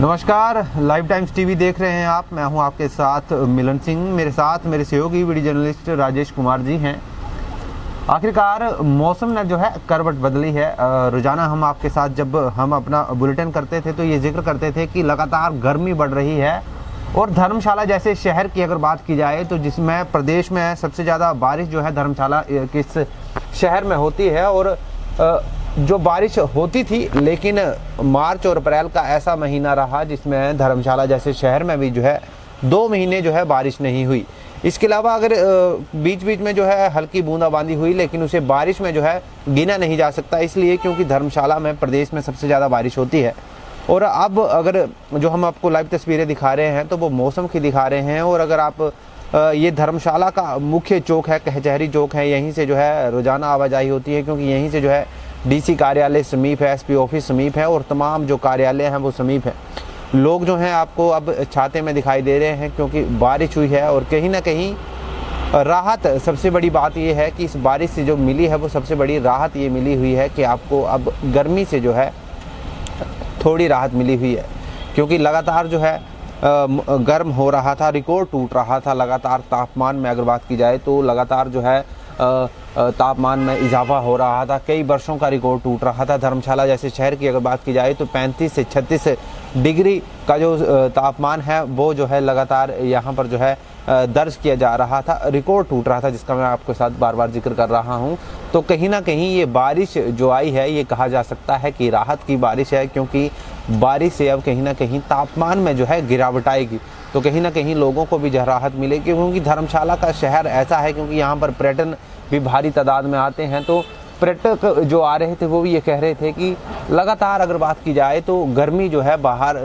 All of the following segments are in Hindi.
नमस्कार, लाइव टाइम्स टीवी देख रहे हैं आप। मैं हूं आपके साथ मिलन सिंह। मेरे साथ मेरे सहयोगी वीडियो जर्नलिस्ट राजेश कुमार जी हैं। आखिरकार मौसम ने जो है करवट बदली है। रोजाना हम आपके साथ जब हम अपना बुलेटिन करते थे तो ये जिक्र करते थे कि लगातार गर्मी बढ़ रही है और धर्मशाला जैसे शहर की अगर बात की जाए तो जिसमें प्रदेश में सबसे ज़्यादा बारिश जो है धर्मशाला किस शहर में होती है। और जो बारिश होती थी, लेकिन मार्च और अप्रैल का ऐसा महीना रहा जिसमें धर्मशाला जैसे शहर में भी जो है 2 महीने जो है बारिश नहीं हुई। इसके अलावा अगर बीच बीच में जो है हल्की बूंदाबांदी हुई, लेकिन उसे बारिश में जो है गिना नहीं जा सकता, इसलिए क्योंकि धर्मशाला में प्रदेश में सबसे ज़्यादा बारिश होती है। और अब अगर जो हम आपको लाइव तस्वीरें दिखा रहे हैं तो वो मौसम की दिखा रहे हैं। और अगर आप ये धर्मशाला का मुख्य चौक है, कचहरी चौक है, यहीं से जो है रोज़ाना आवाजाही होती है, क्योंकि यहीं से जो है डीसी कार्यालय समीप है, एसपी ऑफिस समीप है और तमाम जो कार्यालय हैं वो समीप है। लोग जो हैं आपको अब छाते में दिखाई दे रहे हैं क्योंकि बारिश हुई है। और कहीं ना कहीं राहत, सबसे बड़ी बात ये है कि इस बारिश से जो मिली है वो सबसे बड़ी राहत ये मिली हुई है कि आपको अब गर्मी से जो है थोड़ी राहत मिली हुई है। क्योंकि लगातार जो है गर्म हो रहा था, रिकॉर्ड टूट रहा था। लगातार तापमान में अगर बात की जाए तो लगातार जो है तापमान में इजाफा हो रहा था। कई वर्षों का रिकॉर्ड टूट रहा था। धर्मशाला जैसे शहर की अगर बात की जाए तो 35 से 36 डिग्री का जो तापमान है वो जो है लगातार यहाँ पर जो है दर्ज किया जा रहा था, रिकॉर्ड टूट रहा था, जिसका मैं आपके साथ बार बार जिक्र कर रहा हूँ। तो कहीं ना कहीं ये बारिश जो आई है ये कहा जा सकता है कि राहत की बारिश है, क्योंकि बारिश से अब कहीं ना कहीं तापमान में जो है गिरावट आएगी। तो कहीं ना कहीं लोगों को भी जो राहत मिलेगी, क्योंकि धर्मशाला का शहर ऐसा है, क्योंकि यहाँ पर पर्यटन भी भारी तादाद में आते हैं। तो पर्यटक जो आ रहे थे वो भी ये कह रहे थे कि लगातार अगर बात की जाए तो गर्मी जो है बाहर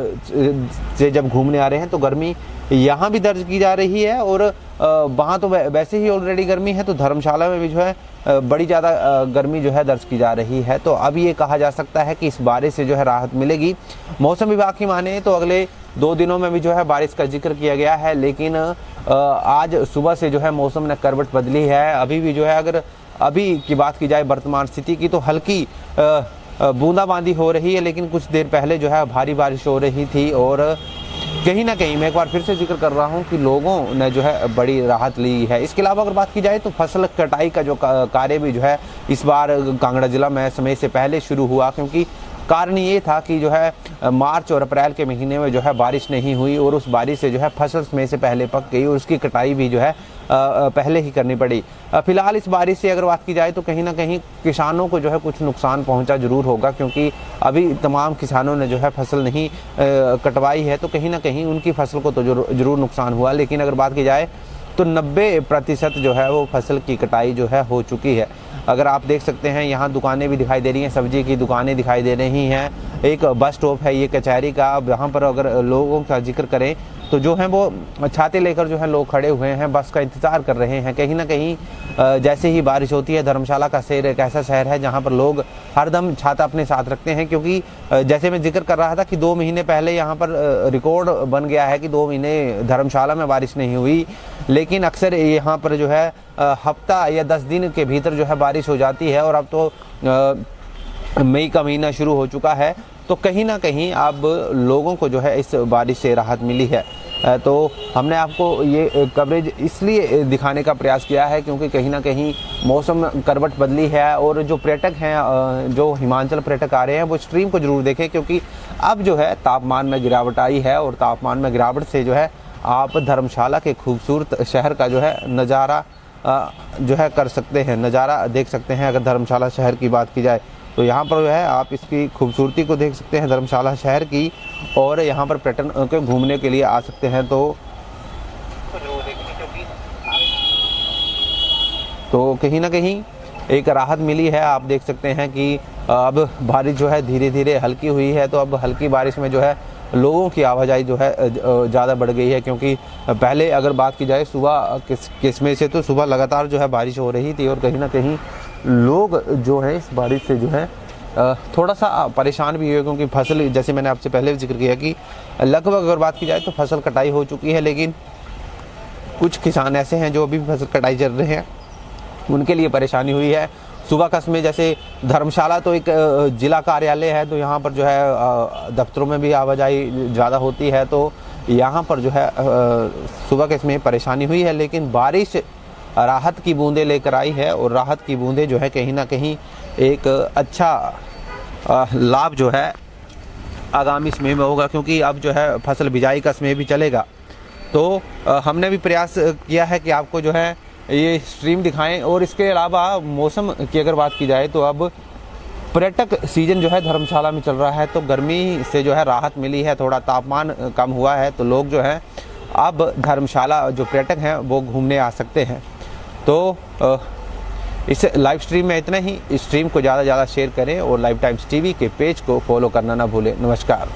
से जब घूमने आ रहे हैं तो गर्मी यहाँ भी दर्ज की जा रही है। और वहाँ तो वैसे ही ऑलरेडी गर्मी है, तो धर्मशाला में भी जो है बड़ी ज़्यादा गर्मी जो है दर्ज की जा रही है। तो अब ये कहा जा सकता है कि इस बारिश से जो है राहत मिलेगी। मौसम विभाग की माने तो अगले 2 दिनों में भी जो है बारिश का जिक्र किया गया है, लेकिन आज सुबह से जो है मौसम ने करवट बदली है। अभी भी जो है अगर अभी की बात की जाए वर्तमान स्थिति की तो हल्की बूंदाबांदी हो रही है, लेकिन कुछ देर पहले जो है भारी बारिश हो रही थी। और कहीं ना कहीं मैं एक बार फिर से जिक्र कर रहा हूं कि लोगों ने जो है बड़ी राहत ली है। इसके अलावा अगर बात की जाए तो फसल कटाई का जो कार्य भी जो है इस बार कांगड़ा जिला में समय से पहले शुरू हुआ, क्योंकि कारण ये था कि जो है मार्च और अप्रैल के महीने में जो है बारिश नहीं हुई और उस बारिश से जो है फसल में से पहले पक गई और उसकी कटाई भी जो है पहले ही करनी पड़ी। फिलहाल इस बारिश से अगर बात की जाए तो कहीं ना कहीं किसानों को जो है कुछ नुकसान पहुंचा जरूर होगा, क्योंकि अभी तमाम किसानों ने जो है फसल नहीं कटवाई है, तो कहीं ना कहीं उनकी फसल को तो जरूर नुकसान हुआ। लेकिन अगर बात की जाए तो 90% जो है वो फसल की कटाई जो है हो चुकी है। अगर आप देख सकते हैं यहाँ दुकानें भी दिखाई दे रही हैं, सब्जी की दुकानें दिखाई दे रही हैं। एक बस स्टॉप है ये कचहरी का, यहाँ पर अगर लोगों का जिक्र करें तो जो है वो छाते लेकर जो है लोग खड़े हुए हैं, बस का इंतज़ार कर रहे हैं। कहीं ना कहीं जैसे ही बारिश होती है, धर्मशाला का शहर एक ऐसा शहर है जहाँ पर लोग हरदम छाता अपने साथ रखते हैं, क्योंकि जैसे मैं जिक्र कर रहा था कि 2 महीने पहले यहाँ पर रिकॉर्ड बन गया है कि 2 महीने धर्मशाला में बारिश नहीं हुई। लेकिन अक्सर यहाँ पर जो है हफ्ता या 10 दिन के भीतर जो है बारिश हो जाती है। और अब तो मई का महीना शुरू हो चुका है, तो कहीं ना कहीं अब लोगों को जो है इस बारिश से राहत मिली है। तो हमने आपको ये कवरेज इसलिए दिखाने का प्रयास किया है क्योंकि कहीं ना कहीं मौसम करवट बदली है। और जो पर्यटक हैं, जो हिमाचल पर्यटक आ रहे हैं, वो स्ट्रीम को जरूर देखें, क्योंकि अब जो है तापमान में गिरावट आई है और तापमान में गिरावट से जो है आप धर्मशाला के खूबसूरत शहर का जो है नज़ारा जो है कर सकते हैं, नज़ारा देख सकते हैं। अगर धर्मशाला शहर की बात की जाए तो यहाँ पर जो है आप इसकी खूबसूरती को देख सकते हैं धर्मशाला शहर की, और यहाँ पर पर्यटन के घूमने के लिए आ सकते हैं। तो कहीं ना कहीं एक राहत मिली है। आप देख सकते हैं कि अब बारिश जो है धीरे धीरे हल्की हुई है, तो अब हल्की बारिश में जो है लोगों की आवाजाही जो है ज़्यादा बढ़ गई है। क्योंकि पहले अगर बात की जाए सुबह किस्में से, तो सुबह लगातार जो है बारिश हो रही थी और कहीं ना कहीं लोग जो है इस बारिश से जो है थोड़ा सा परेशान भी हुए, क्योंकि फसल, जैसे मैंने आपसे पहले भी जिक्र किया कि लगभग अगर बात की जाए तो फसल कटाई हो चुकी है। लेकिन कुछ किसान ऐसे हैं जो अभी भी फसल कटाई चल रहे हैं, उनके लिए परेशानी हुई है। सुबह कस्मे जैसे धर्मशाला तो एक ज़िला कार्यालय है, तो यहाँ पर जो है दफ्तरों में भी आवाजाही ज़्यादा होती है, तो यहाँ पर जो है सुबह कस्मे परेशानी हुई है। लेकिन बारिश राहत की बूंदें लेकर आई है, और राहत की बूंदें जो है कहीं ना कहीं एक अच्छा लाभ जो है आगामी समय में होगा, क्योंकि अब जो है फसल बिजाई का समय भी चलेगा। तो हमने भी प्रयास किया है कि आपको जो है ये स्ट्रीम दिखाएं। और इसके अलावा मौसम की अगर बात की जाए तो अब पर्यटक सीजन जो है धर्मशाला में चल रहा है, तो गर्मी से जो है राहत मिली है, थोड़ा तापमान कम हुआ है, तो लोग जो है अब धर्मशाला जो पर्यटक हैं वो घूमने आ सकते हैं। तो इस लाइव स्ट्रीम में इतना ही। इस स्ट्रीम को ज़्यादा से ज़्यादा शेयर करें और लाइव टाइम्स टीवी के पेज को फॉलो करना ना भूलें। नमस्कार।